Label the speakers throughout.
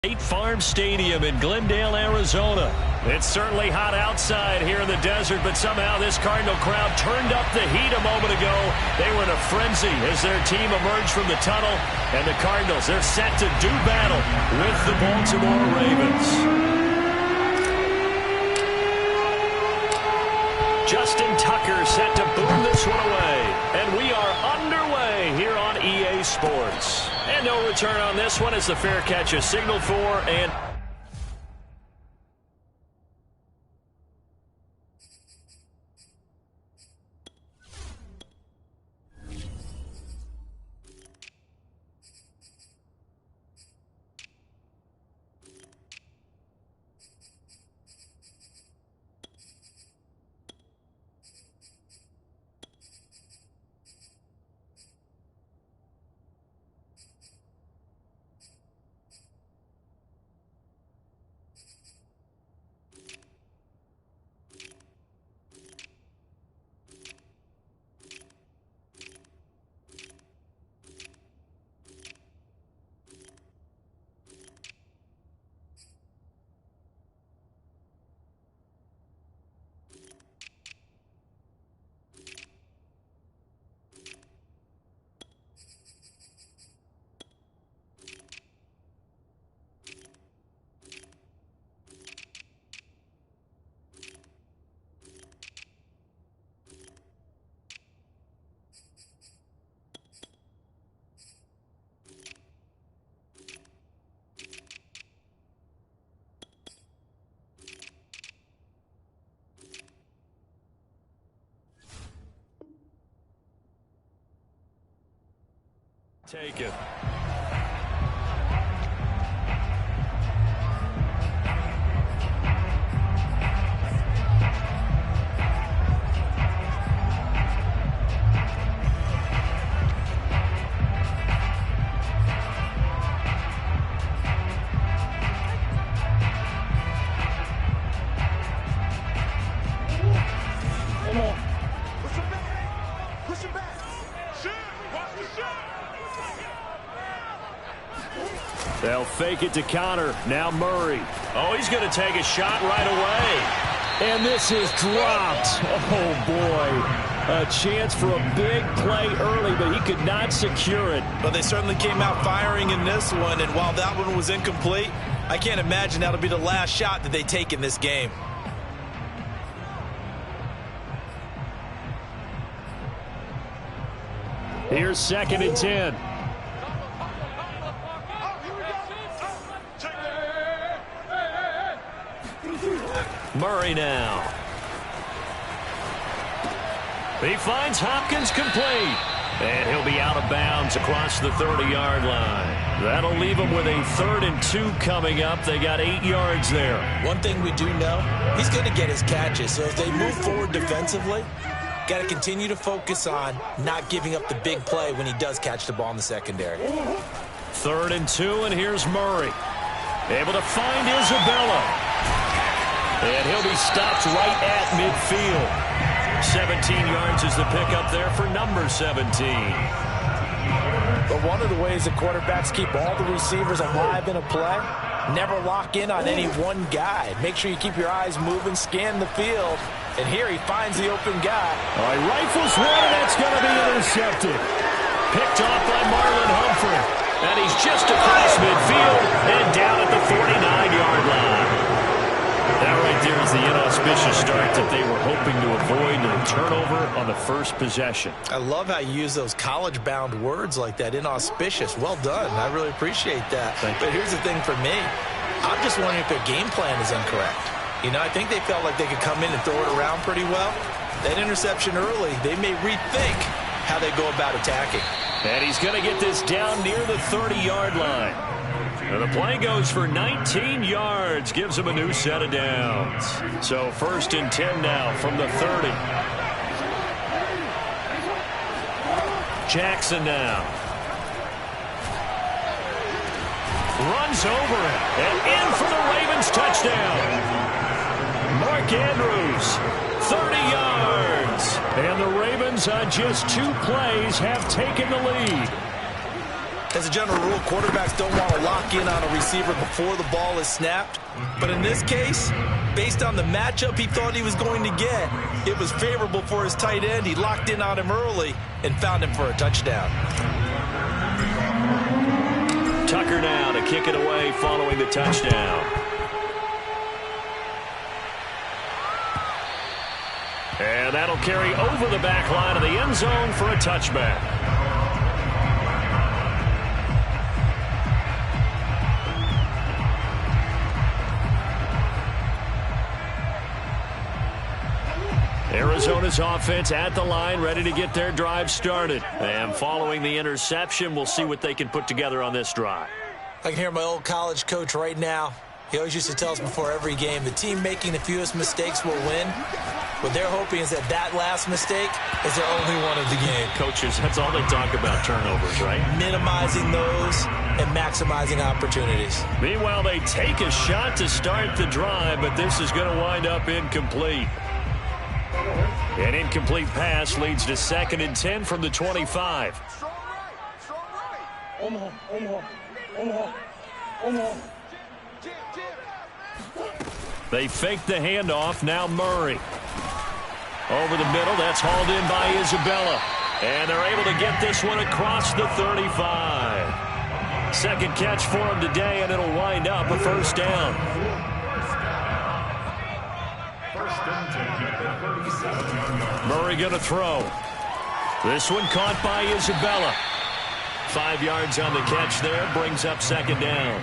Speaker 1: State Farm Stadium in Glendale, Arizona. It's certainly hot outside here in the desert, but somehow this Cardinal crowd turned up the heat a moment ago. They were in a frenzy as their team emerged from the tunnel, and the Cardinals, they're set to do battle with the Baltimore Ravens. Justin Tucker set to boom this one away, and we are underway here on EA Sports. And no return on this one as the fair catch is signaled for, and take it. They'll fake it to counter. Now Murray. Oh, he's going to take a shot right away. And this is dropped. Oh, boy. A chance for a big play early, but he could not secure it.
Speaker 2: But they certainly came out firing in this one, and while that one was incomplete, I can't imagine that'll be the last shot that they take in this game.
Speaker 1: Here's 2nd and 10. Murray now. He finds Hopkins complete. And he'll be out of bounds across the 30-yard line. That'll leave him with a 3rd and 2 coming up. They got 8 yards there.
Speaker 2: One thing we do know, he's going to get his catches. So as they move forward defensively, got to continue to focus on not giving up the big play when he does catch the ball in the secondary.
Speaker 1: 3rd and 2, and here's Murray. Able to find Isabella. And he'll be stopped right at midfield. 17 yards is the pickup there for number 17.
Speaker 2: But one of the ways that quarterbacks keep all the receivers alive in a play, never lock in on any one guy. Make sure you keep your eyes moving, scan the field. And here he finds the open guy.
Speaker 1: All right, rifles one, and that's going to be intercepted. Picked off by Marlon Humphrey. And he's just across midfield and down at the 49-yard line. That right there is the inauspicious start that they were hoping to avoid, and a turnover on the first possession.
Speaker 2: I love how you use those college-bound words like that, inauspicious. Well done. I really appreciate that. But here's the thing for me. I'm just wondering if their game plan is incorrect. You know, I think they felt like they could come in and throw it around pretty well. That interception early, they may rethink how they go about attacking.
Speaker 1: And he's going to get this down near the 30-yard line. And the play goes for 19 yards, gives him a new set of downs. So 1st and 10 now from the 30. Jackson now. Runs over it, and in for the Ravens touchdown. Mark Andrews, 30 yards. And the Ravens on just 2 plays have taken the lead.
Speaker 2: As a general rule, quarterbacks don't want to lock in on a receiver before the ball is snapped. But in this case, based on the matchup he thought he was going to get, it was favorable for his tight end. He locked in on him early and found him for a touchdown.
Speaker 1: Tucker now to kick it away following the touchdown. And that'll carry over the back line of the end zone for a touchback. Arizona's offense at the line, ready to get their drive started. And following the interception, we'll see what they can put together on this drive.
Speaker 2: I can hear my old college coach right now. He always used to tell us before every game, the team making the fewest mistakes will win. What they're hoping is that that last mistake is their only one of the game.
Speaker 1: Coaches, that's all they talk about, turnovers, right?
Speaker 2: Minimizing those and maximizing opportunities.
Speaker 1: Meanwhile, they take a shot to start the drive, but this is going to wind up incomplete. An incomplete pass leads to 2nd and 10 from the 25. They fake the handoff. Now Murray. Over the middle. That's hauled in by Isabella. And they're able to get this one across the 35. Second catch for him today, and it'll wind up a first down. Murray going to throw. This one caught by Isabella. 5 yards on the catch there, brings up 2nd down.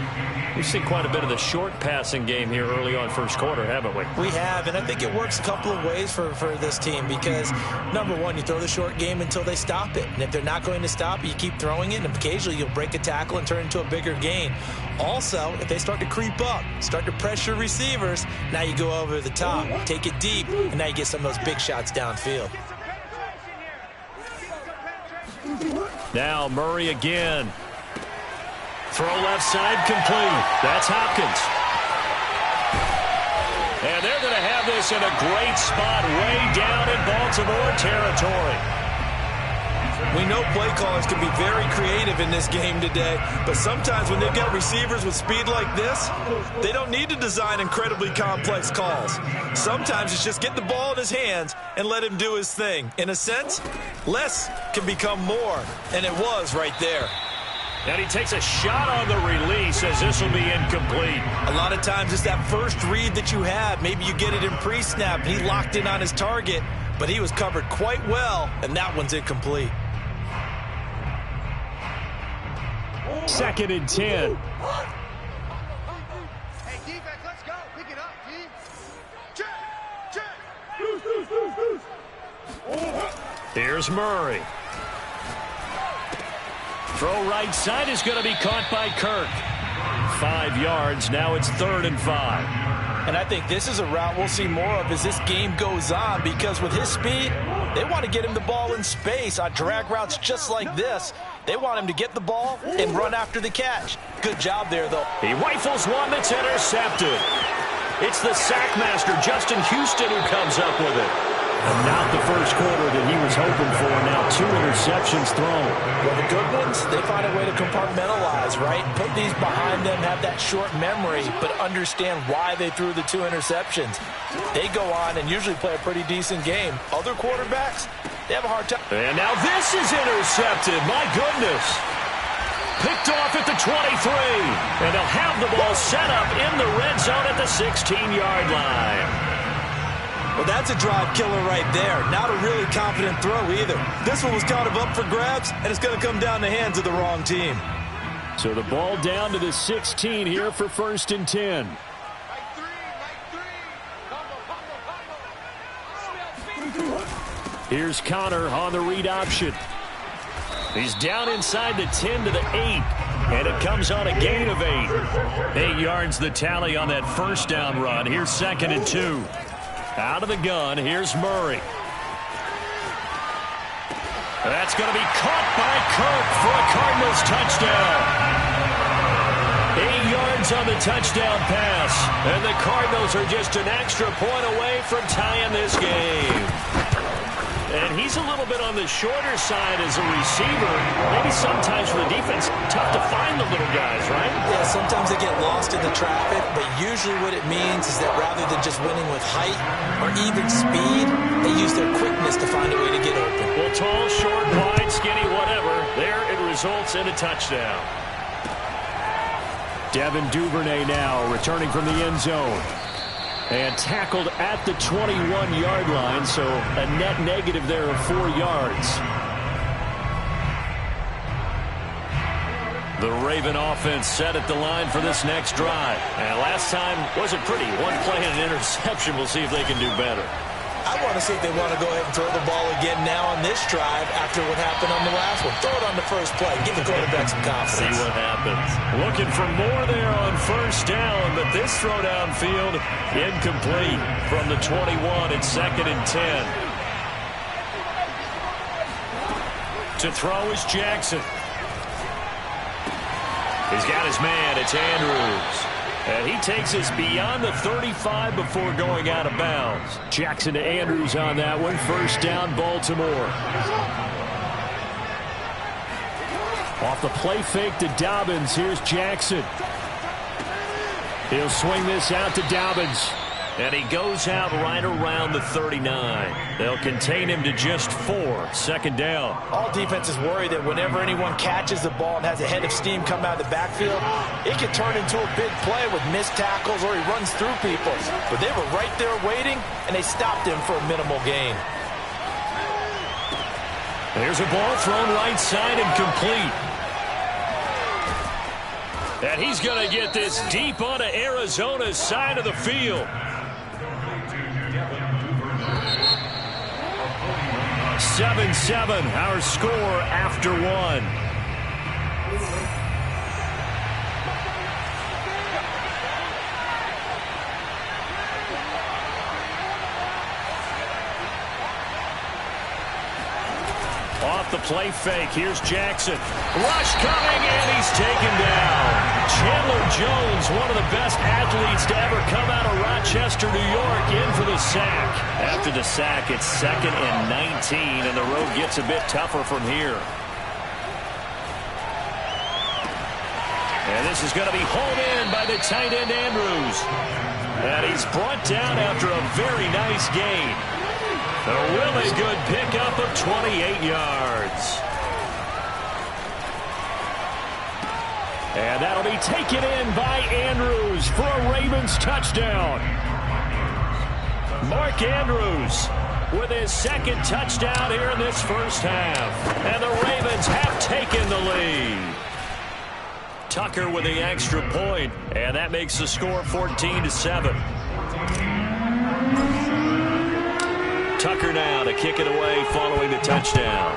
Speaker 1: We've seen quite a bit of the short passing game here early on first quarter, haven't we?
Speaker 2: We have, and I think it works a couple of ways for this team because, number one, you throw the short game until they stop it. And if they're not going to stop it, you keep throwing it, and occasionally you'll break a tackle and turn it into a bigger gain. Also, if they start to creep up, start to pressure receivers, now you go over the top, take it deep, and now you get some of those big shots downfield.
Speaker 1: Now Murray again. Throw left side complete. That's Hopkins. And they're going to have this in a great spot way down in Baltimore territory.
Speaker 2: We know play callers can be very creative in this game today, but sometimes when they've got receivers with speed like this, they don't need to design incredibly complex calls. Sometimes it's just get the ball in his hands and let him do his thing. In a sense, less can become more, and it was right there.
Speaker 1: And he takes a shot on the release as this will be incomplete.
Speaker 2: A lot of times it's that first read that you have. Maybe you get it in pre-snap, and he locked in on his target, but he was covered quite well, and that one's incomplete.
Speaker 1: 2nd and 10.
Speaker 3: Hey, defense, let's go. Pick it up, team. Check.
Speaker 1: Here's Murray. Throw right side is going to be caught by Kirk. 5 yards. Now it's 3rd and 5.
Speaker 2: And I think this is a route we'll see more of as this game goes on because with his speed, they want to get him the ball in space on drag routes just like this. They want him to get the ball and run after the catch. Good job there, though.
Speaker 1: He rifles one that's intercepted. It's the sack master, Justin Houston, who comes up with it. And not the first quarter that he was hoping for. Now 2 interceptions thrown.
Speaker 2: Well, the good ones, they find a way to compartmentalize, right? Put these behind them, have that short memory, but understand why they threw the 2 interceptions. They go on and usually play a pretty decent game. Other quarterbacks, they have a hard time.
Speaker 1: And now this is intercepted. My goodness. Picked off at the 23. And they'll have the ball set up in the red zone at the 16-yard line.
Speaker 2: Well, that's a drive killer right there. Not a really confident throw either. This one was kind of up for grabs, and it's going to come down the hands of the wrong team.
Speaker 1: So the ball down to the 16 here for 1st and 10. Here's Connor on the read option. He's down inside the 10 to the 8. And it comes on a gain of 8. 8 yards the tally on that first down run. Here's 2nd and 2. Out of the gun, here's Murray. That's going to be caught by Kirk for a Cardinals touchdown. 8 yards on the touchdown pass. And the Cardinals are just an extra point away from tying this game. And he's a little bit on the shorter side as a receiver. Maybe sometimes for the defense, tough to find the little guys, right?
Speaker 2: Yeah, sometimes they get lost in the traffic, but usually what it means is that rather than just winning with height or even speed, they use their quickness to find a way to get open.
Speaker 1: Well, tall, short, wide, skinny, whatever. There it results in a touchdown. Devin Duvernay now returning from the end zone. And tackled at the 21-yard line, so a net negative there of 4 yards. The Raven offense set at the line for this next drive. And last time wasn't pretty. One play and an interception. We'll see if they can do better.
Speaker 2: I want to see if they want to go ahead and throw the ball again now on this drive after what happened on the last one. Throw it on the first play. Give the quarterback some confidence.
Speaker 1: See what happens. Looking for more there on first down, but this throw downfield incomplete from the 21 at 2nd and 10. To throw is Jackson. He's got his man. It's Andrews. And he takes us beyond the 35 before going out of bounds. Jackson to Andrews on that one. First down, Baltimore. Off the play fake to Dobbins. Here's Jackson. He'll swing this out to Dobbins. And he goes out right around the 39. They'll contain him to just 4. Second down.
Speaker 2: All defenses worry that whenever anyone catches the ball and has a head of steam come out of the backfield, it can turn into a big play with missed tackles or he runs through people. But they were right there waiting, and they stopped him for a minimal gain.
Speaker 1: There's a ball thrown right side and complete. And he's going to get this deep onto Arizona's side of the field. 7-7, our score after 1. Off the play fake, here's Jackson. Rush coming, and he's taken down. Chandler Jones, one of the best athletes to ever come out of Rochester, New York, in for the sack. After the sack, it's 2nd and 19, and the road gets a bit tougher from here. And this is going to be hauled in by the tight end, Andrews. And he's brought down after a very nice gain. A really good pickup of 28 yards. And that'll be taken in by Andrews for a Ravens touchdown. Mark Andrews with his 2nd touchdown here in this first half. And the Ravens have taken the lead. Tucker with the extra point, and that makes the score 14-7. Tucker now to kick it away following the touchdown.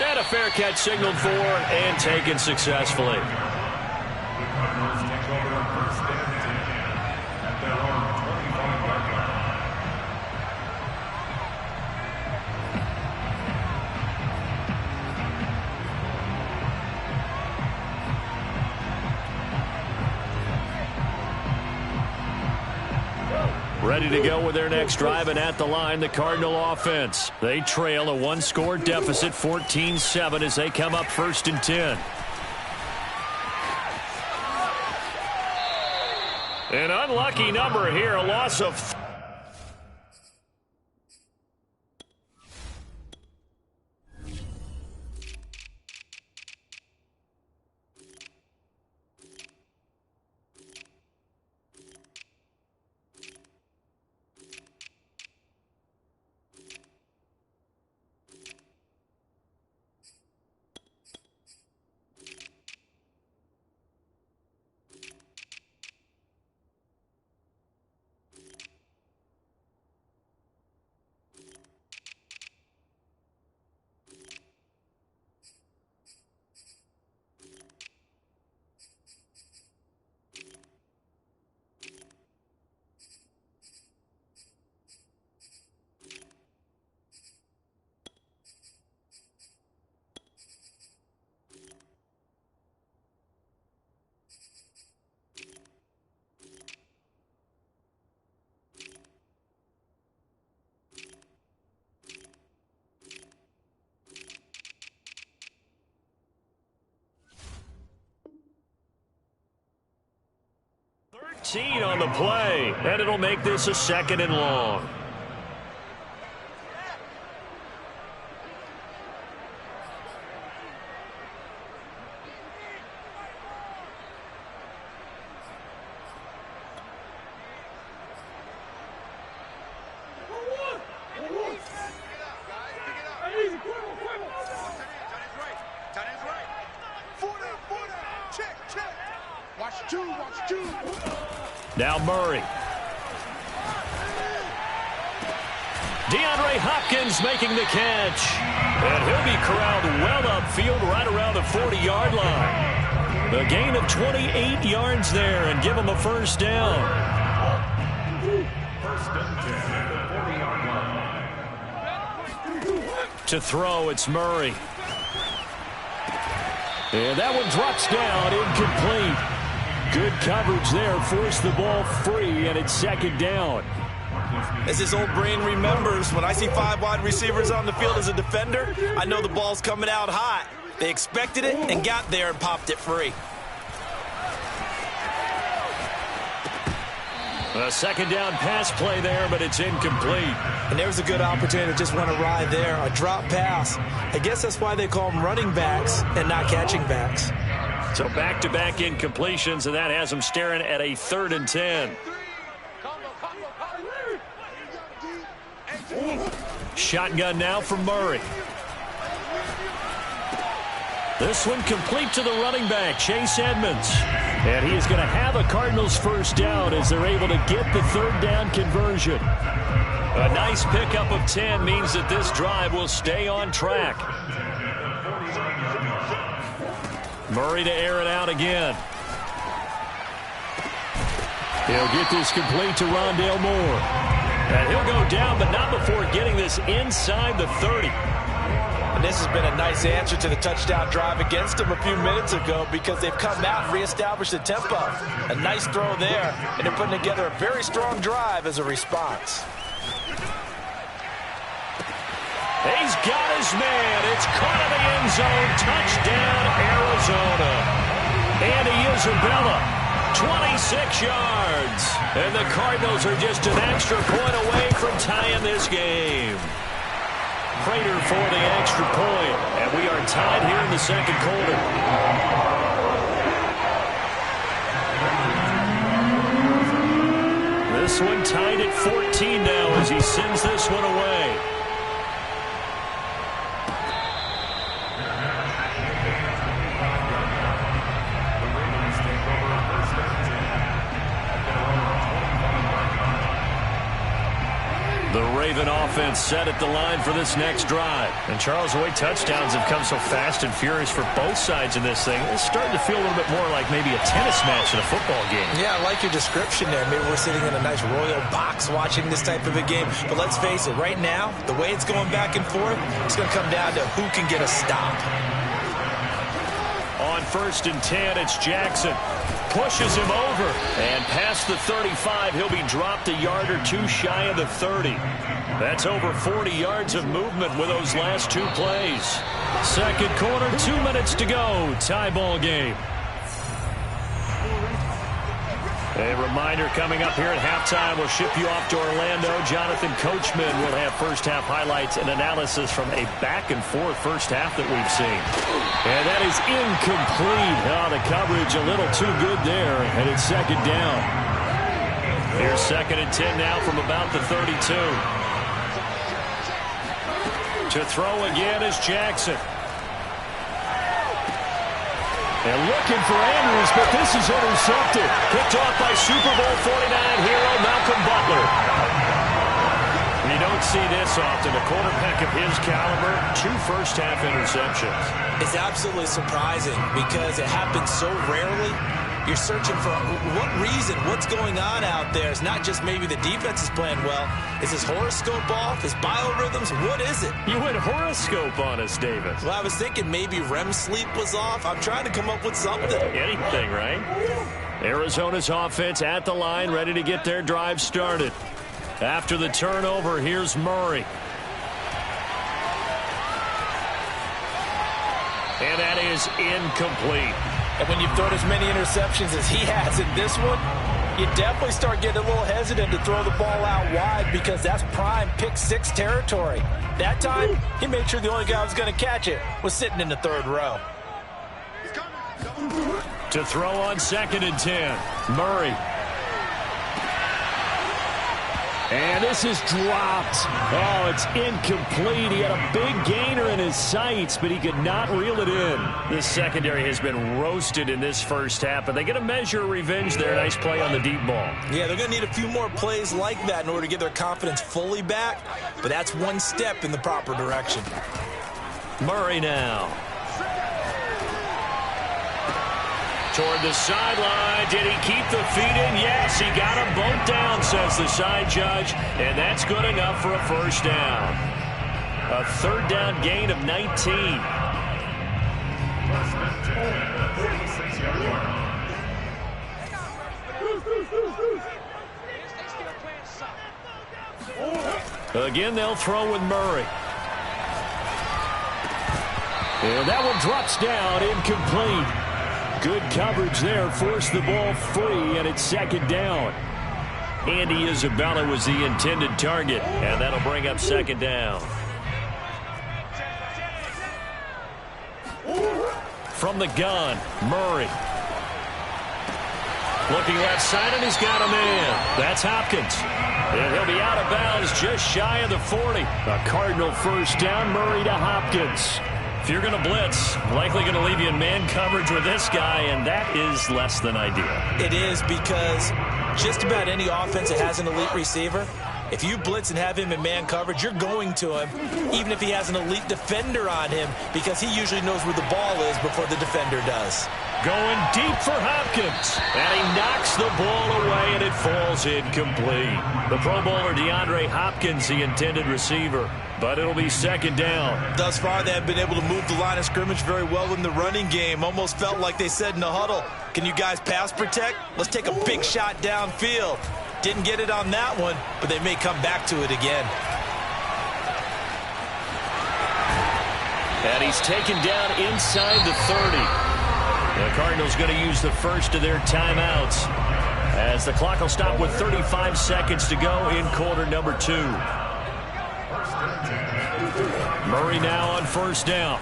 Speaker 1: And a fair catch signaled for and taken successfully. Ready to go with their next drive, and at the line, the Cardinal offense. They trail a 1-score deficit, 14-7, as they come up 1st and 10. An unlucky number here, a loss of 14 on the play, and it'll make this a 2nd and long. Now Murray. DeAndre Hopkins making the catch. And he'll be corralled well upfield right around the 40-yard line. A gain of 28 yards there and give him a first down. To throw, it's Murray. And that one drops down, incomplete. Good coverage there, forced the ball free, and it's 2nd down.
Speaker 2: As his old brain remembers, when I see 5 wide receivers on the field as a defender, I know the ball's coming out hot. They expected it and got there and popped it free.
Speaker 1: A 2nd down pass play there, but it's incomplete.
Speaker 2: And there was a good opportunity to just run a ride there, a drop pass. I guess that's why they call them running backs and not catching backs.
Speaker 1: So back-to-back incompletions, and that has them staring at a 3rd and 10. Shotgun now from Murray. This one complete to the running back, Chase Edmonds. And he is going to have a Cardinals first down as they're able to get the 3rd down conversion. A nice pickup of 10 means that this drive will stay on track. Murray to air it out again. He'll get this complete to Rondale Moore. And he'll go down, but not before getting this inside the 30.
Speaker 2: And this has been a nice answer to the touchdown drive against them a few minutes ago because they've come out and reestablished the tempo. A nice throw there, and they're putting together a very strong drive as a response.
Speaker 1: He's got his man. It's caught in the end zone. Touchdown, Arizona. Andy Isabella, 26 yards. And the Cardinals are just an extra point away from tying this game. Prater for the extra point. And we are tied here in the 2nd quarter. This one tied at 14 now as he sends this one away. The Raven offense set at the line for this next drive. And Charles, the way touchdowns have come so fast and furious for both sides in this thing, it's starting to feel a little bit more like maybe a tennis match in a football game.
Speaker 2: Yeah, I like your description there. Maybe we're sitting in a nice royal box watching this type of a game. But let's face it, right now, the way it's going back and forth, it's going to come down to who can get a stop.
Speaker 1: On 1st and 10, it's Jackson. Pushes him over. And past the 35, he'll be dropped a yard or two shy of the 30. That's over 40 yards of movement with those last 2 plays. 2nd quarter, 2 minutes to go. Tie ball game. A reminder coming up here at halftime, we'll ship you off to Orlando. Jonathan Coachman will have first-half highlights and analysis from a back-and-forth first half that we've seen. And that is incomplete. Oh, the coverage a little too good there, and it's 2nd down. Here's 2nd and 10 now from about the 32. To throw again is Jackson. And looking for Andrews, but this is intercepted. Picked off by Super Bowl 49 hero Malcolm Butler. And you don't see this often. A quarterback of his caliber, 2 first-half interceptions.
Speaker 2: It's absolutely surprising because it happens so rarely. You're searching for what reason, what's going on out there. It's not just maybe the defense is playing well. Is his horoscope off? His biorhythms? What is it?
Speaker 1: You went horoscope on us, Davis.
Speaker 2: Well, I was thinking maybe REM sleep was off. I'm trying to come up with something.
Speaker 1: Anything, right? Arizona's offense at the line, ready to get their drive started. After the turnover, here's Murray. And that is incomplete.
Speaker 2: And when you've thrown as many interceptions as he has in this one, You definitely start getting a little hesitant to throw the ball out wide because that's prime pick six territory. That time, he made sure the only guy who was going to catch it was sitting in the third row.
Speaker 1: To throw on 2nd and 10, Murray. And this is dropped. Oh, it's incomplete. He had a big gainer in his sights, but he could not reel it in. This secondary has been roasted in this first half, but they get a measure of revenge there. Nice play on the deep ball.
Speaker 2: Yeah, they're going to need a few more plays like that in order to get their confidence fully back, but that's one step in the proper direction.
Speaker 1: Murray now. Toward the sideline. Did he keep the feet in? Yes, he got them both down, says the side judge. And that's good enough for a first down. A third down gain of 19. Again, they'll throw with Murray. And that one drops down, incomplete. Good coverage there, forced the ball free, and it's 2nd down. Andy Isabella was the intended target, and that'll bring up 2nd down. From the gun, Murray. Looking left side, and he's got a man. That's Hopkins. And he'll be out of bounds just shy of the 40. A Cardinal first down, Murray to Hopkins. If you're going to blitz, likely going to leave you in man coverage with this guy, and that is less than ideal.
Speaker 2: It is because just about any offense that has an elite receiver, if you blitz and have him in man coverage, you're going to him, even if he has an elite defender on him, because he usually knows where the ball is before the defender does.
Speaker 1: Going deep for Hopkins, and he knocks the ball away, and it falls incomplete. The Pro Bowler DeAndre Hopkins, the intended receiver, but it'll be 2nd down.
Speaker 2: Thus far, they have been able to move the line of scrimmage very well in the running game. Almost felt like they said in the huddle, can you guys pass protect? Let's take a big shot downfield. Didn't get it on that one, but they may come back to it again.
Speaker 1: And he's taken down inside the 30. The Cardinals going to use the first of their timeouts as the clock will stop with 35 seconds to go in quarter number 2. Murray now on first down.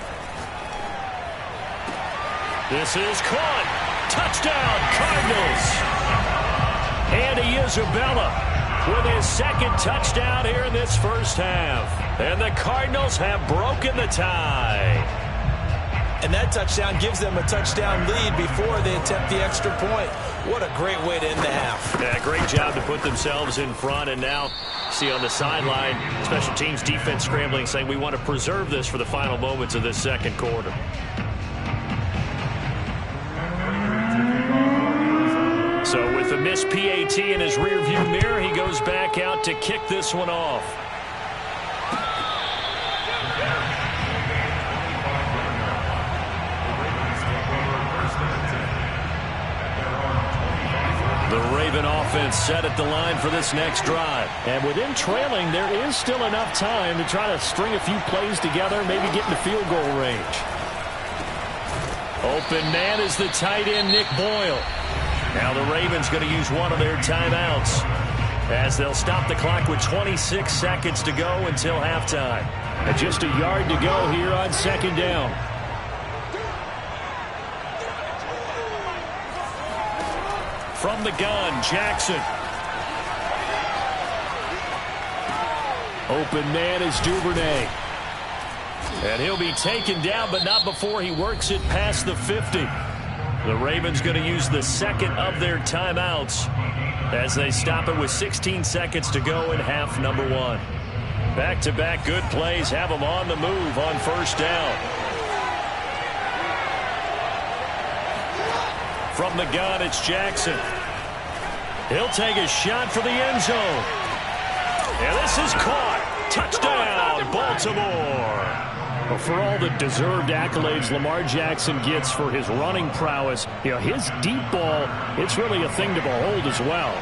Speaker 1: This is caught. Touchdown, Cardinals. Andy Isabella with his 2nd touchdown here in this first half. And the Cardinals have broken the tie.
Speaker 2: And that touchdown gives them a touchdown lead before they attempt the extra point. What a great way to end the half.
Speaker 1: Yeah, great job to put themselves in front. And now, see on the sideline, special teams defense scrambling, saying we want to preserve this for the final moments of this second quarter. So with the missed PAT in his rearview mirror, he goes back out to kick this one off. The Raven offense set at the line for this next drive. And within trailing, there is still enough time to try to string a few plays together, maybe get into field goal range. Open man is the tight end, Nick Boyle. Now the Ravens going to use one of their timeouts as they'll stop the clock with 26 seconds to go until halftime. And just a yard to go here on 2nd down. From the gun, Jackson. Open man is Duvernay. And he'll be taken down, but not before he works it past the 50. The Ravens going to use the 2nd of their timeouts as they stop it with 16 seconds to go in half number 1. Back-to-back good plays have them on the move on first down. From the gun, it's Jackson. He'll take a shot for the end zone. And this is caught. Touchdown, Baltimore. Well, for all the deserved accolades Lamar Jackson gets for his running prowess, his deep ball, it's really a thing to behold as well.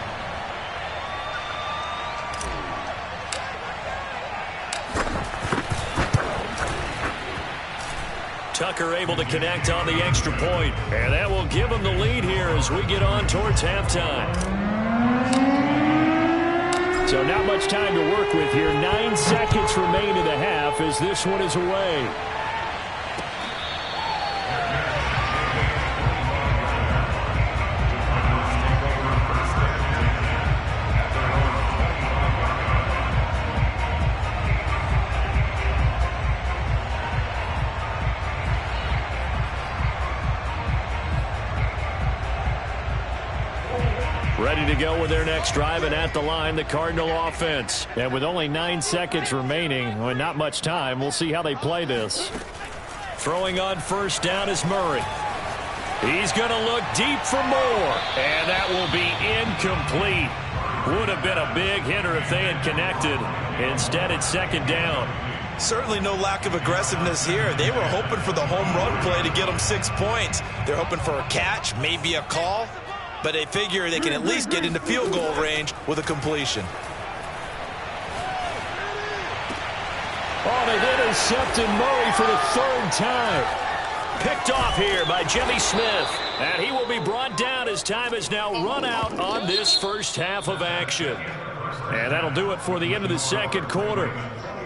Speaker 1: Tucker able to connect on the extra point, and that will give him the lead here as we get on towards halftime. So not much time to work with here. 9 seconds remain in the half as this one is away. Ready to go with their next drive, and at the line, the Cardinal offense. And with only 9 seconds remaining, and not much time, we'll see how they play this. Throwing on first down is Murray. He's going to look deep for more, and that will be incomplete. Would have been a big hitter if they had connected. Instead, it's second down.
Speaker 2: Certainly no lack of aggressiveness here. They were hoping for the home run play to get them 6 points. They're hoping for a catch, maybe a call. But they figure they can at least get into field goal range with a completion.
Speaker 1: Oh, they've intercepted Murray for the 3rd time. Picked off here by Jimmy Smith. And he will be brought down as time has now run out on this first half of action. And that'll do it for the end of the second quarter.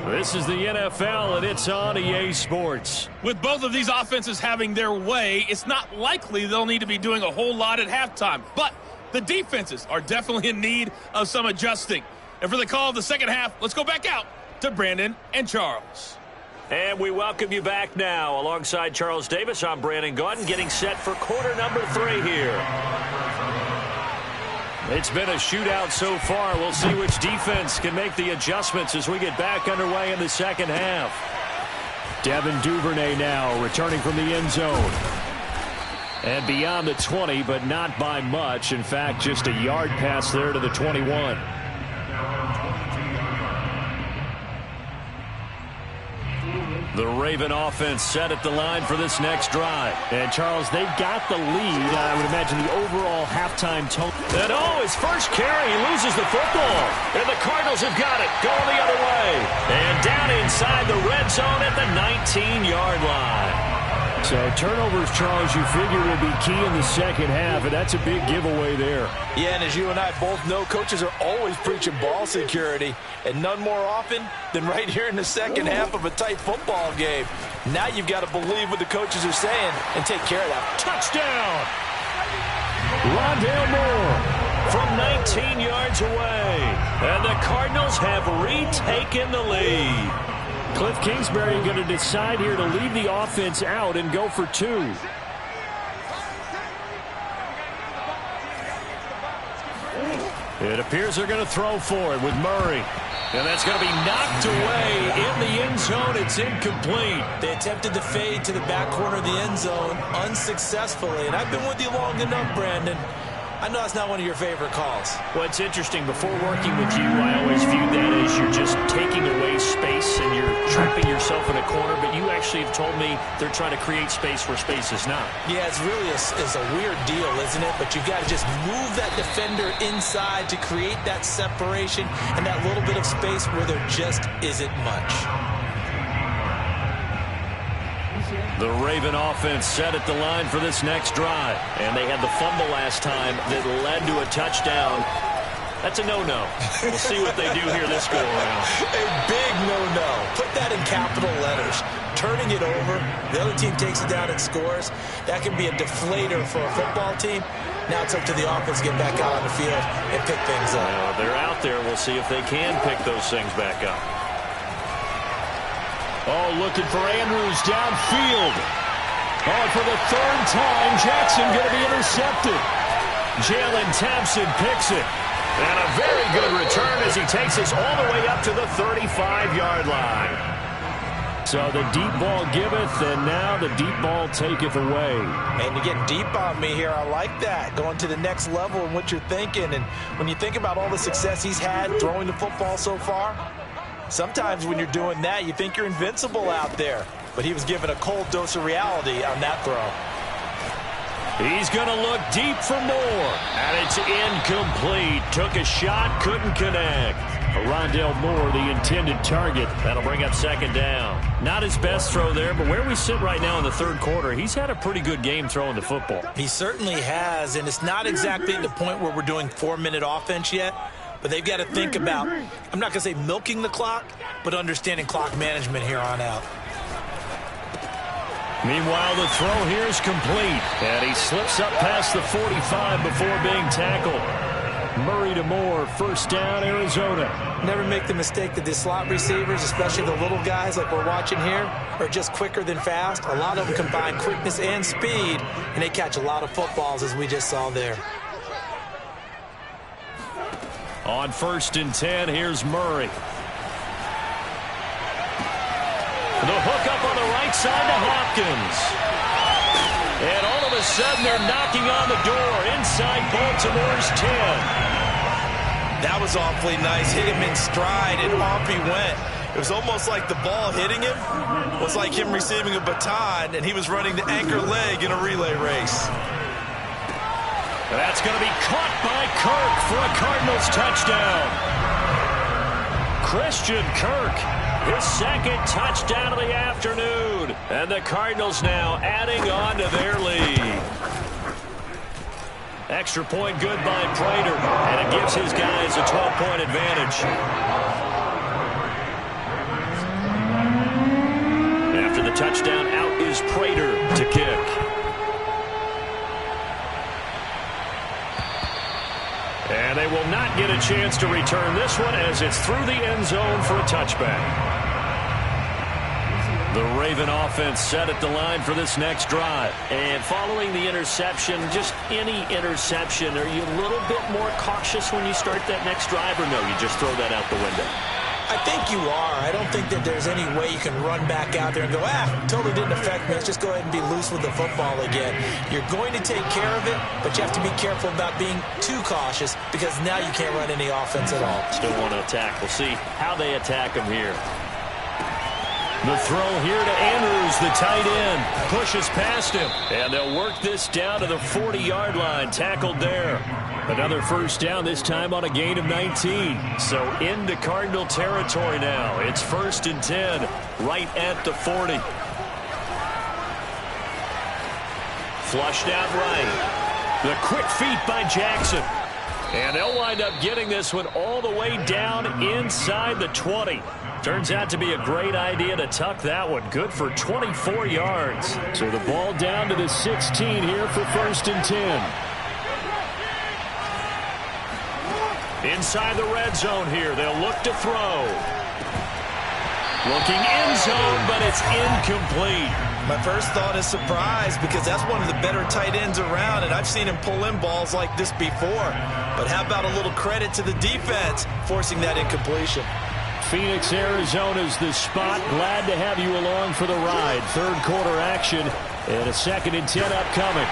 Speaker 1: This is the NFL, and it's on EA Sports.
Speaker 4: With both of these offenses having their way, it's not likely they'll need to be doing a whole lot at halftime. But the defenses are definitely in need of some adjusting. And for the call of the second half, let's go back out to Brandon and Charles.
Speaker 1: And we welcome you back now. Alongside Charles Davis, I'm Brandon Gaudin, getting set for quarter number 3 here. It's been a shootout so far. We'll see which defense can make the adjustments as we get back underway in the second half. Devin Duvernay now returning from the end zone. And beyond the 20, but not by much. In fact, just a yard pass there to the 21. The Raven offense set at the line for this next drive. And, Charles, they've got the lead. I would imagine the overall halftime tone. And, his first carry, he loses the football. And the Cardinals have got it, going the other way. And down inside the red zone at the 19-yard line. So turnovers, Charles, you figure will be key in the second half, and that's a big giveaway there.
Speaker 2: Yeah, and as you and I both know, coaches are always preaching ball security, and none more often than right here in the second half of a tight football game. Now you've got to believe what the coaches are saying and take care of that.
Speaker 1: Touchdown! Rondale Moore from 19 yards away, and the Cardinals have retaken the lead. Cliff Kingsbury going to decide here to leave the offense out and go for 2. It appears they're going to throw for it with Murray. And that's going to be knocked away in the end zone. It's incomplete.
Speaker 2: They attempted to fade to the back corner of the end zone unsuccessfully. And I've been with you long enough, Brandon. I know that's not one of your favorite calls.
Speaker 1: Well, it's interesting. Before working with you, I always viewed that as you're just taking away space and you're trapping yourself in a corner. But you actually have told me they're trying to create space where space is not.
Speaker 2: Yeah, it's really a weird deal, isn't it? But you've got to just move that defender inside to create that separation and that little bit of space where there just isn't much.
Speaker 1: The Raven offense set at the line for this next drive. And they had the fumble last time that led to a touchdown. That's a no-no. We'll see what they do here this go-around.
Speaker 2: A big no-no. Put that in capital letters. Turning it over, the other team takes it down and scores. That can be a deflator for a football team. Now it's up to the offense to get back out on the field and pick things up.
Speaker 1: They're out there. We'll see if they can pick those things back up. Oh, looking for Andrews downfield. Oh, for the 3rd time, Jackson going to be intercepted. Jalen Thompson picks it. And a very good return as he takes us all the way up to the 35-yard line. So the deep ball giveth, and now the deep ball taketh away.
Speaker 2: And you get deep on me here. I like that. Going to the next level in what you're thinking. And when you think about all the success he's had throwing the football so far, sometimes when you're doing that, you think you're invincible out there. But he was given a cold dose of reality on that throw.
Speaker 1: He's going to look deep for more. And it's incomplete. Took a shot, couldn't connect. Rondale Moore, the intended target. That'll bring up second down. Not his best throw there, but where we sit right now in the third quarter, he's had a pretty good game throwing the football.
Speaker 2: He certainly has, and it's not exactly at the point where we're doing 4-minute offense yet, but they've got to think about, I'm not going to say milking the clock, but understanding clock management here on out.
Speaker 1: Meanwhile, the throw here is complete, and he slips up past the 45 before being tackled. Murray to Moore, first down, Arizona.
Speaker 2: Never make the mistake that the slot receivers, especially the little guys like we're watching here, are just quicker than fast. A lot of them combine quickness and speed, and they catch a lot of footballs, as we just saw there.
Speaker 1: On 1st and 10, here's Murray. The hook up on the right side to Hopkins. And all of a sudden, they're knocking on the door inside Baltimore's 10.
Speaker 2: That was awfully nice. Hit him in stride, and off he went. It was almost like the ball hitting him was like him receiving a baton, and he was running the anchor leg in a relay race.
Speaker 1: That's going to be caught by Kirk for a Cardinals touchdown. Christian Kirk, his second touchdown of the afternoon. And the Cardinals now adding on to their lead. Extra point good by Prater, and it gives his guys a 12-point advantage. After the touchdown, out is Prater to kick. And they will not get a chance to return this one as it's through the end zone for a touchback. The Raven offense set at the line for this next drive. And following the interception, just any interception, are you a little bit more cautious when you start that next drive, or no, you just throw that out the window?
Speaker 2: I think you are. I don't think that there's any way you can run back out there and go, totally didn't affect me. Let's just go ahead and be loose with the football again. You're going to take care of it, but you have to be careful about being too cautious because now you can't run any offense at all.
Speaker 1: Still want to attack. We'll see how they attack him here. The throw here to Andrews, the tight end, pushes past him, and they'll work this down to the 40-yard line, tackled there. Another first down, this time on a gain of 19. So into Cardinal territory now. It's 1st and 10, right at the 40. Flushed out right. The quick feet by Jackson. And they'll wind up getting this one all the way down inside the 20. Turns out to be a great idea to tuck that one. Good for 24 yards. So the ball down to the 16 here for 1st and 10. Inside the red zone here, they'll look to throw. Looking end zone, but it's incomplete.
Speaker 2: My first thought is surprise because that's one of the better tight ends around, and I've seen him pull in balls like this before. But how about a little credit to the defense forcing that incompletion?
Speaker 1: Phoenix, Arizona's the spot. Glad to have you along for the ride. Third quarter action and a 2nd and 10 upcoming.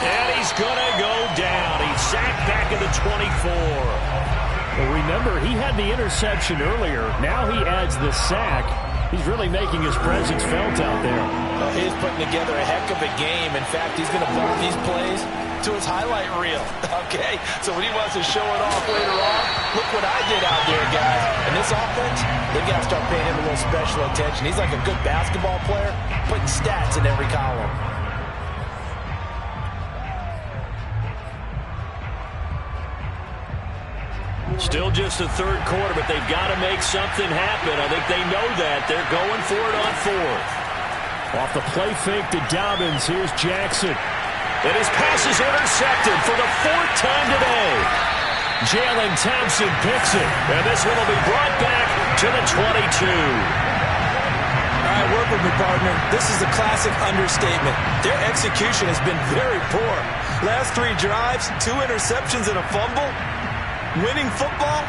Speaker 1: And he's going to go down. He's sacked back at the 24. Well, remember, he had the interception earlier. Now he adds the sack. He's really making his presence felt out there.
Speaker 2: He is putting together a heck of a game. In fact, he's going to bump these plays to his highlight reel. Okay, so when he wants to show it off later on, look what I did out there, guys. And this offense, they got to start paying him a little special attention. He's like a good basketball player, putting stats in every column.
Speaker 1: Still just the third quarter, but they've got to make something happen. I think they know that. They're going for it on 4th. Off the play fake to Dobbins, here's Jackson. And his pass is intercepted for the 4th time today. Jalen Thompson picks it, and this one will be brought back to the 22.
Speaker 2: All right, work with me, partner. This is a classic understatement. Their execution has been very poor. Last 3 drives, 2 interceptions and a fumble. Winning football,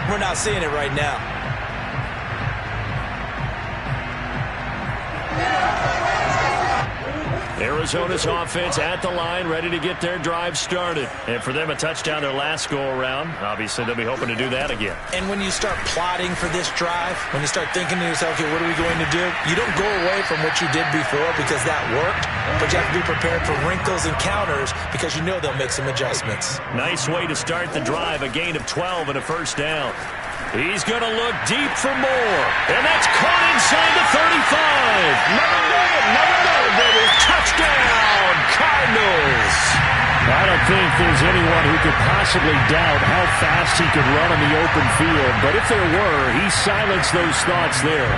Speaker 2: we're not seeing it right now.
Speaker 1: Arizona's offense at the line, ready to get their drive started. And for them, a touchdown their last go-around. Obviously, they'll be hoping to do that again.
Speaker 2: And when you start plotting for this drive, when you start thinking to yourself, okay, what are we going to do? You don't go away from what you did before because that worked, but you have to be prepared for wrinkles and counters because you know they'll make some adjustments.
Speaker 1: Nice way to start the drive, a gain of 12 and a first down. He's going to look deep for more. And that's caught inside the 35. Never did, baby. Touchdown, Cardinals. I don't think there's anyone who could possibly doubt how fast he could run on the open field. But if there were, he silenced those thoughts there.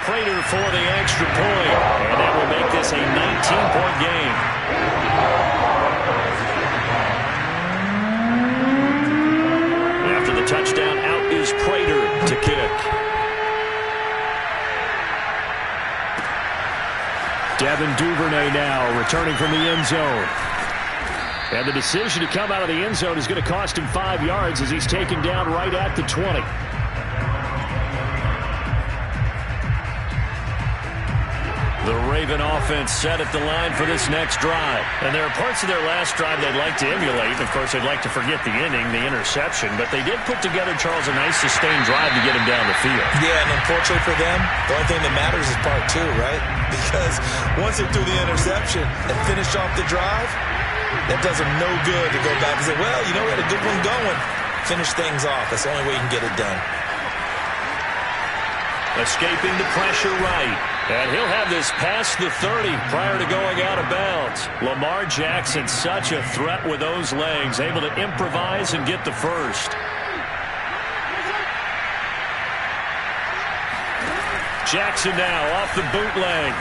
Speaker 1: Prater for the extra point. And that will make this a 19-point game. After the touchdown, out is Prater to kick. Devin Duvernay now returning from the end zone. And the decision to come out of the end zone is going to cost him 5 yards as he's taken down right at the 20. The Raven offense set at the line for this next drive. And there are parts of their last drive they'd like to emulate. Of course, they'd like to forget the inning, the interception. But they did put together, Charles, a nice sustained drive to get him down the field.
Speaker 2: Yeah, and unfortunately for them, the only thing that matters is part two, right? Because once they threw the interception and finished off the drive, that does them no good to go back and say, well, you know, we had a good one going. Finish things off. That's the only way you can get it done.
Speaker 1: Escaping the pressure right. And he'll have this past the 30 prior to going out of bounds. Lamar Jackson, such a threat with those legs, able to improvise and get the first. Jackson now off the bootleg.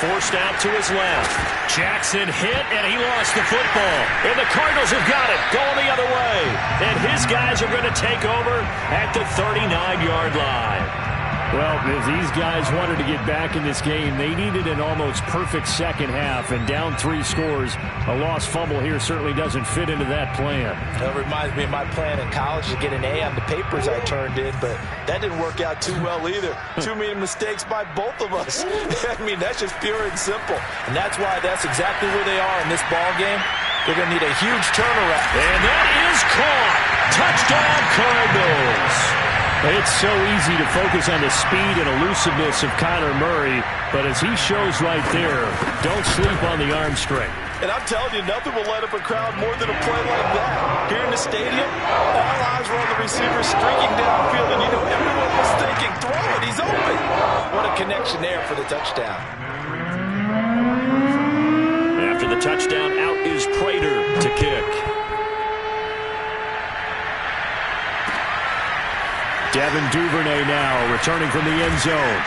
Speaker 1: Forced out to his left. Jackson hit, and he lost the football. And the Cardinals have got it, going the other way. And his guys are going to take over at the 39-yard line. Well, if these guys wanted to get back in this game, they needed an almost perfect second half. And down 3 scores, a lost fumble here certainly doesn't fit into that plan.
Speaker 2: That reminds me of my plan in college to get an A on the papers I turned in, but that didn't work out too well either. Too many mistakes by both of us. I mean, that's just pure and simple. And that's why that's exactly where they are in this ball game. They're going to need a huge turnaround.
Speaker 1: And that is caught. Touchdown, Cardinals. It's so easy to focus on the speed and elusiveness of Kyler Murray, but as he shows right there, don't sleep on the arm strength.
Speaker 2: And I'm telling you, nothing will light up a crowd more than a play like that. Here in the stadium, all eyes were on the receiver streaking downfield, and you know everyone was thinking, throw it, he's open. What a connection there for the touchdown.
Speaker 1: After the touchdown, out is Prater to kick. Devin Duvernay now returning from the end zone.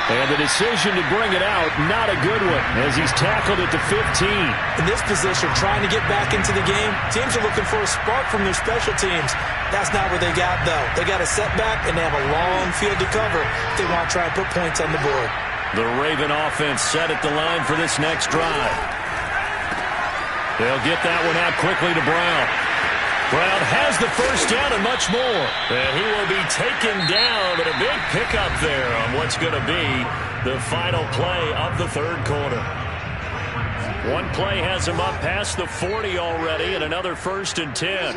Speaker 1: And the decision to bring it out, not a good one, as he's tackled at the 15.
Speaker 2: In this position, trying to get back into the game, teams are looking for a spark from their special teams. That's not what they got, though. They got a setback, and they have a long field to cover if they want to try and put points on the board.
Speaker 1: The Raven offense set at the line for this next drive. They'll get that one out quickly to Brown. Brown has the first down and much more. And he will be taken down, but a big pickup there on what's going to be the final play of the third quarter. One play has him up past the 40 already, and another 1st and 10.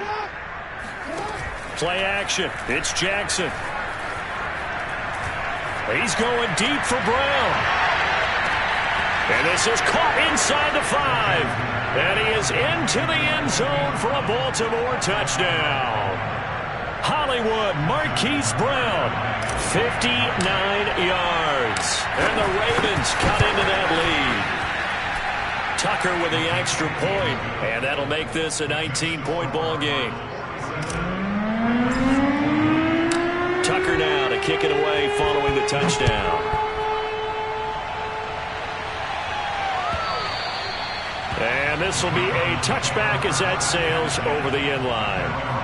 Speaker 1: Play action. It's Jackson. He's going deep for Brown. And this is caught inside the 5. And he is into the end zone for a Baltimore touchdown. Hollywood Marquise Brown, 59 yards. And the Ravens cut into that lead. Tucker with the extra point, and that'll make this a 19-point ball game. Tucker now to kick it away following the touchdown. And this will be a touchback as that sails over the end line.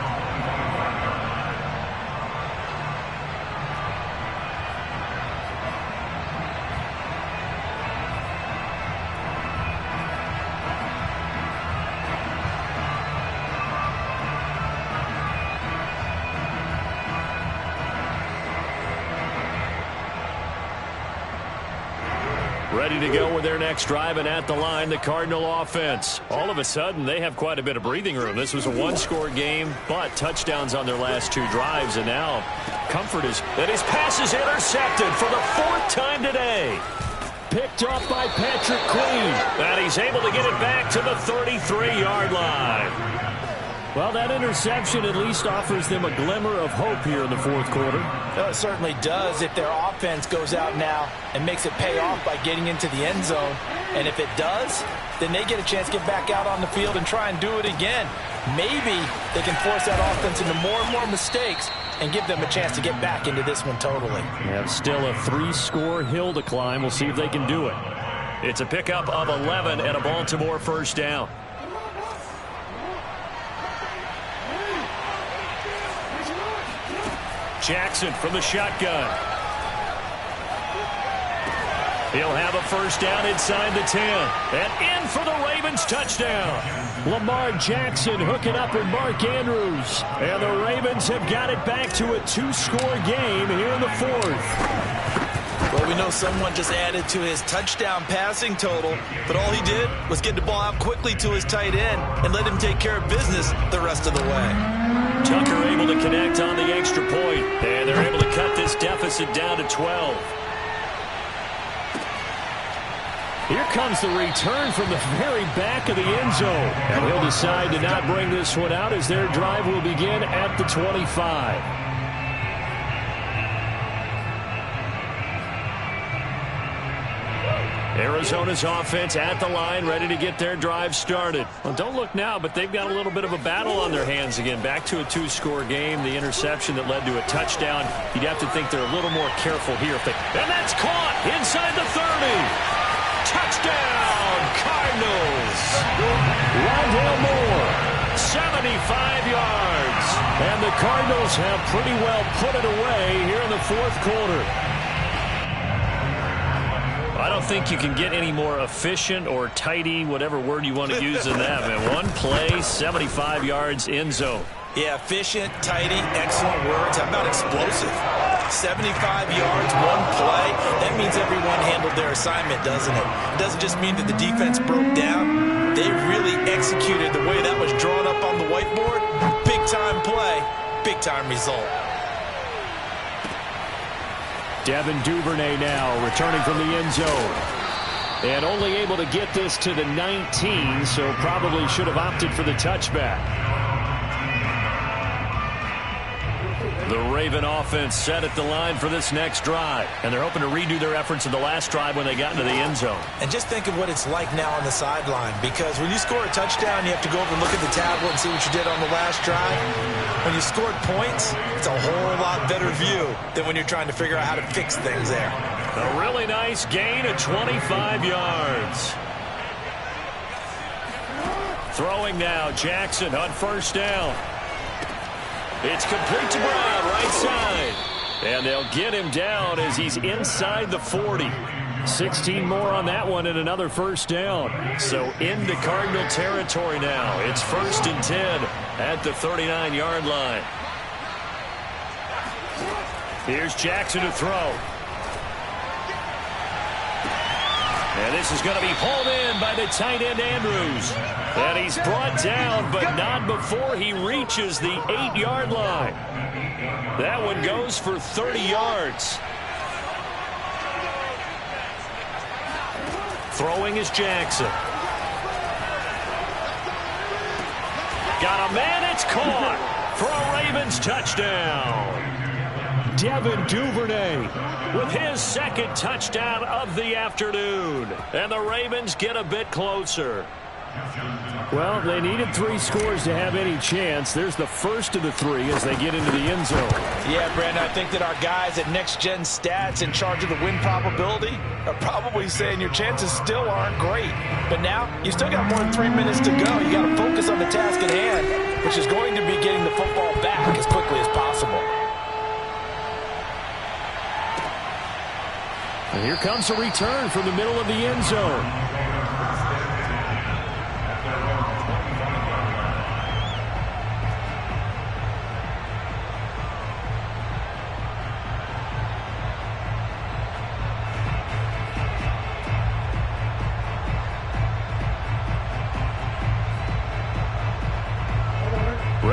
Speaker 1: Ready to go with their next drive, and at the line, the Cardinal offense. All of a sudden, they have quite a bit of breathing room. This was a one-score game, but touchdowns on their last 2 drives, and now comfort is that his pass is intercepted for the 4th time today. picked off by Patrick Queen. And he's able to get it back to the 33-yard line. Well, that interception at least offers them a glimmer of hope here in the fourth quarter.
Speaker 2: Well, it certainly does if their offense goes out now and makes it pay off by getting into the end zone. And if it does, then they get a chance to get back out on the field and try and do it again. Maybe they can force that offense into more and more mistakes and give them a chance to get back into this one totally.
Speaker 1: Yeah, still a 3-score hill to climb. We'll see if they can do it. It's a pickup of 11 and a Baltimore first down. Jackson from the shotgun. He'll have a first down inside the 10. And in for the Ravens touchdown. Lamar Jackson hooking up with Mark Andrews. And the Ravens have got it back to a 2-score game here in the fourth.
Speaker 2: Well, we know someone just added to his touchdown passing total, but all he did was get the ball out quickly to his tight end and let him take care of business the rest of the way.
Speaker 1: Tucker able to connect on the extra point, and they're able to cut this deficit down to 12. Here comes the return from the very back of the end zone. And he'll decide to not bring this one out as their drive will begin at the 25. Arizona's offense at the line, ready to get their drive started. Well, don't look now, but they've got a little bit of a battle on their hands again. Back to a 2-score game. The interception that led to a touchdown. You'd have to think they're a little more careful here. And that's caught inside the 30. Touchdown, Cardinals. Rondale Moore, 75 yards. And the Cardinals have pretty well put it away here in the fourth quarter. I don't think you can get any more efficient or tidy, whatever word you want to use in that, man. One play, 75 yards, end zone.
Speaker 2: Yeah, efficient, tidy, excellent words. How about explosive? 75 yards, one play. That means everyone handled their assignment, doesn't it? It doesn't just mean that the defense broke down. They really executed the way that was drawn up on the whiteboard. Big-time play, big-time result.
Speaker 1: Devin Duvernay now returning from the end zone. And only able to get this to the 19, so probably should have opted for the touchback. The Raven offense set at the line for this next drive. And they're hoping to redo their efforts in the last drive when they got into the end zone.
Speaker 2: And just think of what it's like now on the sideline. Because when you score a touchdown, you have to go over and look at the tablet and see what you did on the last drive. When you scored points, it's a whole lot better view than when you're trying to figure out how to fix things there.
Speaker 1: A really nice gain of 25 yards. Throwing now, Jackson on first down. It's complete to Brown, right side. And they'll get him down as he's inside the 40. 16 more on that one and another first down. So into Cardinal territory now. It's 1st and 10 at the 39-yard line. Here's Jackson to throw. And this is going to be pulled in by the tight end Andrews. And he's brought down, but not before he reaches the 8-yard line. That one goes for 30 yards. Throwing is Jackson. Got a man, it's caught for a Ravens touchdown. Devin Duvernay with his second touchdown of the afternoon. And the Ravens get a bit closer. Well, they needed 3 scores to have any chance. There's the first of the 3 as they get into the end zone.
Speaker 2: Yeah, Brandon, I think that our guys at Next Gen Stats in charge of the win probability are probably saying your chances still aren't great. But now, you still got more than 3 minutes to go. You got to focus on the task at hand, which is going to be getting the football back as quickly as possible.
Speaker 1: And here comes a return from the middle of the end zone.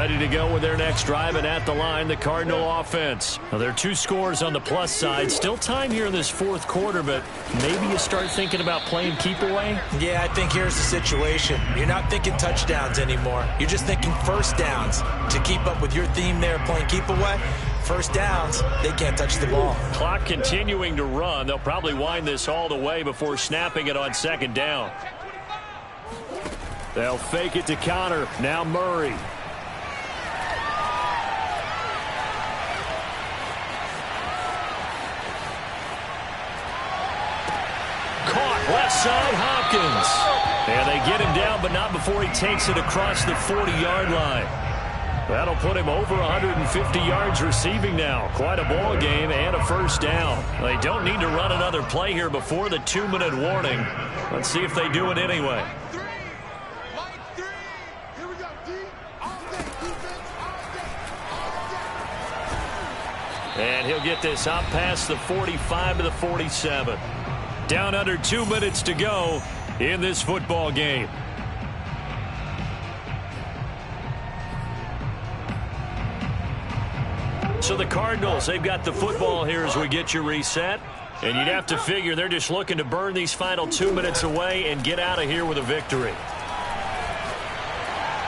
Speaker 1: ready to go with their next drive, and at the line, the Cardinal offense. Now, there are 2 scores on the plus side. Still time here in this fourth quarter, but maybe you start thinking about playing keep away?
Speaker 2: Yeah, I think here's the situation. You're not thinking touchdowns anymore. You're just thinking first downs. To keep up with your theme there, playing keep away, first downs, they can't touch the ball.
Speaker 1: Clock continuing to run. They'll probably wind this all the way before snapping it on second down. They'll fake it to Connor. Now Murray. Caught left side, Hopkins. And they get him down, but not before he takes it across the 40-yard line. That'll put him over 150 yards receiving now. Quite a ball game and a first down. They don't need to run another play here before the 2-minute warning. Let's see if they do it anyway. And he'll get this out past the 45 to the 47. Down under 2 minutes to go in this football game. So the Cardinals, they've got the football here as we get you reset. And you'd have to figure they're just looking to burn these final 2 minutes away and get out of here with a victory.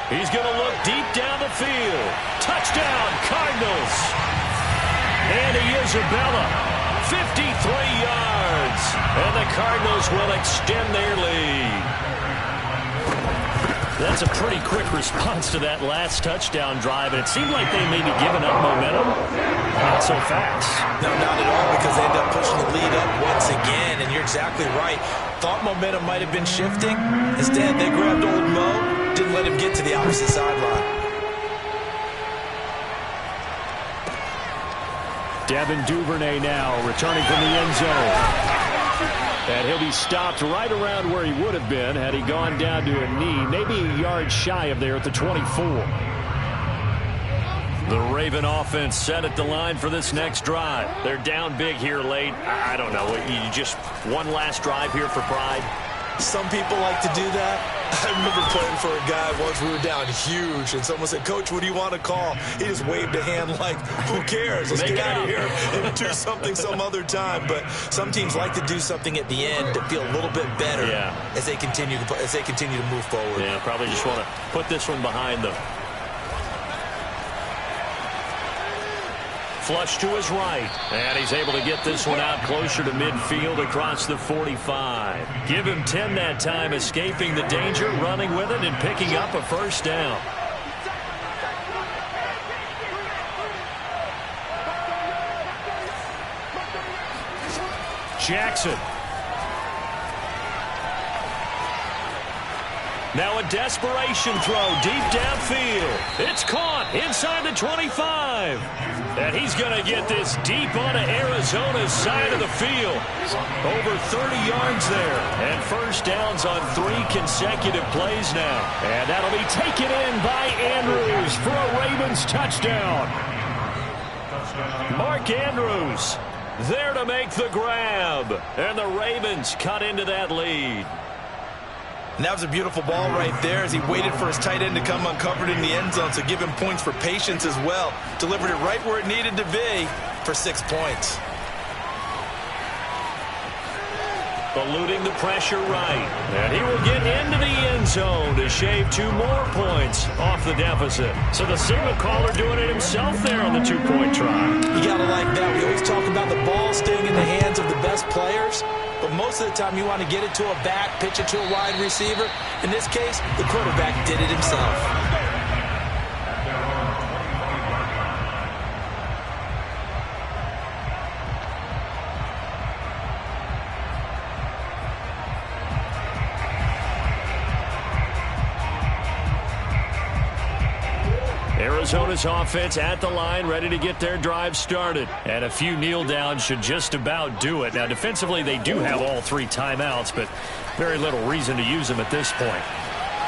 Speaker 1: He's going to look deep down the field. Touchdown, Cardinals. Andy Isabella, 53 yards. And the Cardinals will extend their lead. That's a pretty quick response to that last touchdown drive, and it seemed like they may be giving up momentum. Not so fast.
Speaker 2: No, not at all, because they end up pushing the lead up once again, and you're exactly right. Thought momentum might have been shifting. Instead, they grabbed old Mo, didn't let him get to the opposite sideline.
Speaker 1: Devin Duvernay now returning from the end zone. And he'll be stopped right around where he would have been had he gone down to a knee, maybe a yard shy of there at the 24. The Raven offense set at the line for this next drive. They're down big here late. I don't know. You just one last drive here for pride?
Speaker 2: Some people like to do that. I remember playing for a guy once. We were down huge, and someone said, "Coach, what do you want to call?" He just waved a hand like, "Who cares? Let's get out of here and do something some other time." But some teams like to do something at the end to feel a little bit better as they continue to move forward.
Speaker 1: Yeah, probably just want to put this one behind them. Flush to his right, and he's able to get this one out closer to midfield across the 45. Give him 10 that time, escaping the danger, running with it, and picking up a first down. Jackson. Now a desperation throw deep downfield. It's caught inside the 25. And he's going to get this deep onto Arizona's side of the field. Over 30 yards there. And first downs on 3 consecutive plays now. And that'll be taken in by Andrews for a Ravens touchdown. Mark Andrews there to make the grab. And the Ravens cut into that lead.
Speaker 2: And that was a beautiful ball right there as he waited for his tight end to come uncovered in the end zone, so give him points for patience as well. Delivered it right where it needed to be for 6 points.
Speaker 1: Eluding the pressure right. And he will get into the end zone to shave 2 more points off the deficit. So the signal caller doing it himself there on the 2-point try.
Speaker 2: You got to like that. We always talk about the ball staying in the hands of the best players. But most of the time you want to get it to a back, pitch it to a wide receiver. In this case, the quarterback did it himself.
Speaker 1: Arizona's offense at the line, ready to get their drive started. And a few kneel downs should just about do it. Now, defensively, they do have all 3 timeouts, but very little reason to use them at this point.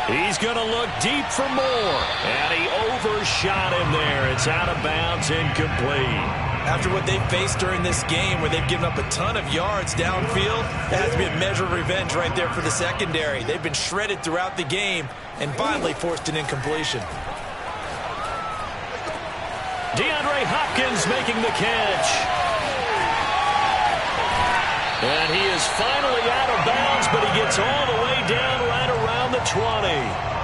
Speaker 1: He's going to look deep for more. And he overshot him there. It's out of bounds, incomplete.
Speaker 2: After what they faced during this game, where they've given up a ton of yards downfield, that has to be a measure of revenge right there for the secondary. They've been shredded throughout the game and finally forced an incompletion.
Speaker 1: DeAndre Hopkins making the catch. And he is finally out of bounds, but he gets all the way down right around the 20.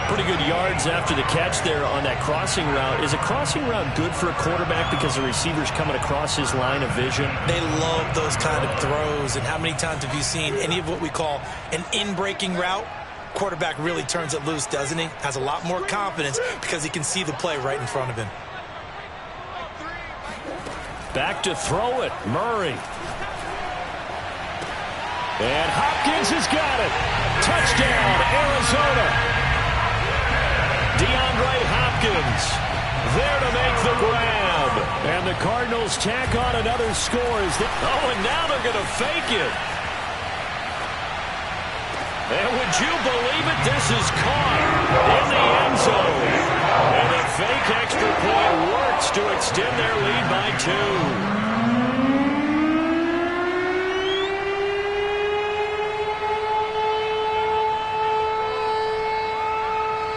Speaker 1: Pretty good yards after the catch there on that crossing route. Is a crossing route good for a quarterback because the receiver's coming across his line of vision?
Speaker 2: They love those kind of throws. And how many times have you seen any of what we call an in-breaking route? Quarterback really turns it loose, doesn't he? Has a lot more confidence because he can see the play right in front of him.
Speaker 1: Back to throw it, Murray. And Hopkins has got it. Touchdown, Arizona. DeAndre Hopkins there to make the grab. And the Cardinals tack on another score. And now they're going to fake it. And would you believe it? This is caught in the end zone. And the fake extra point works to extend their lead by 2.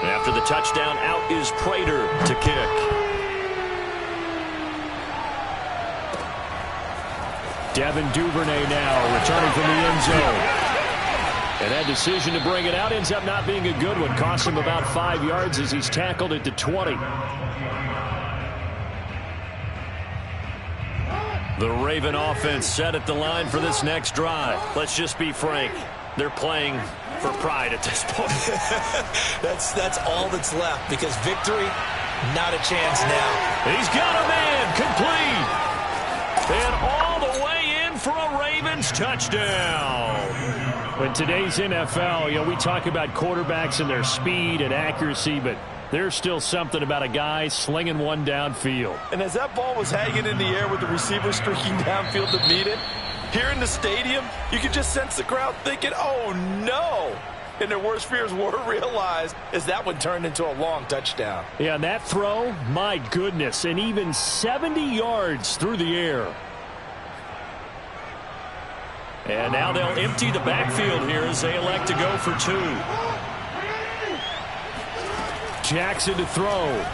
Speaker 1: After the touchdown, out is Prater to kick. Devin Duvernay now returning from the end zone. And that decision to bring it out ends up not being a good one. Costs him about 5 yards as he's tackled at the 20. The Raven offense set at the line for this next drive. Let's just be frank. They're playing for pride at this point.
Speaker 2: That's all that's left because victory, not a chance now.
Speaker 1: He's got a man complete. And all the way in for a Ravens touchdown. In today's NFL, we talk about quarterbacks and their speed and accuracy, but there's still something about a guy slinging one downfield.
Speaker 5: And as that ball was hanging in the air with the receiver streaking downfield to meet it, here in the stadium, you could just sense the crowd thinking, oh, no. And their worst fears were realized as that one turned into a long touchdown.
Speaker 1: Yeah, and that throw, my goodness, and even 70 yards through the air. And now they'll empty the backfield here as they elect to go for 2. Jackson to throw.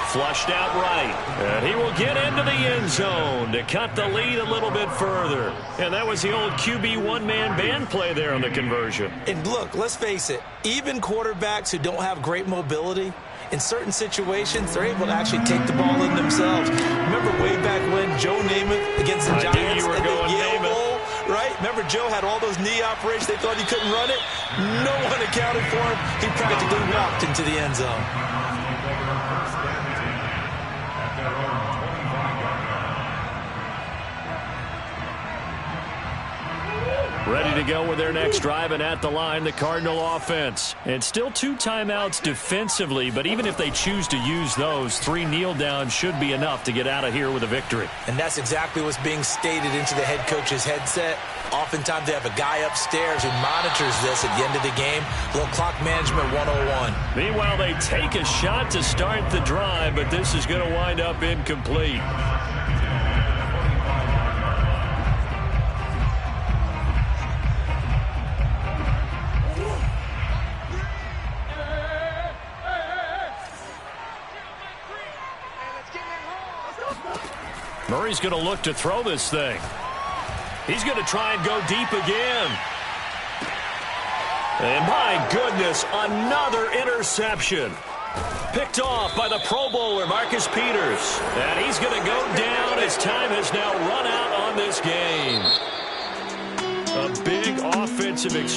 Speaker 1: Flushed out right. And he will get into the end zone to cut the lead a little bit further. And that was the old QB one-man band play there on the conversion.
Speaker 2: And look, let's face it, even quarterbacks who don't have great mobility, in certain situations, they're able to actually take the ball in themselves. Remember way back when Joe Namath against the Giants
Speaker 1: you were
Speaker 2: and the
Speaker 1: going
Speaker 2: Yale
Speaker 1: Namath.
Speaker 2: Bowl, right? Remember Joe had all those knee operations. They thought he couldn't run it. No one accounted for him. He practically walked into the end zone.
Speaker 1: Ready to go with their next drive, and at the line, the Cardinal offense. And still 2 timeouts defensively, but even if they choose to use those, 3 kneel downs should be enough to get out of here with a victory.
Speaker 2: And that's exactly what's being stated into the head coach's headset. Oftentimes they have a guy upstairs who monitors this at the end of the game. A little clock management 101.
Speaker 1: Meanwhile, they take a shot to start the drive, but this is going to wind up incomplete. Murray's going to look to throw this thing. He's going to try and go deep again. And my goodness, another interception. Picked off by the Pro Bowler, Marcus Peters. And he's going to go down as time has now run out on this game. A big offensive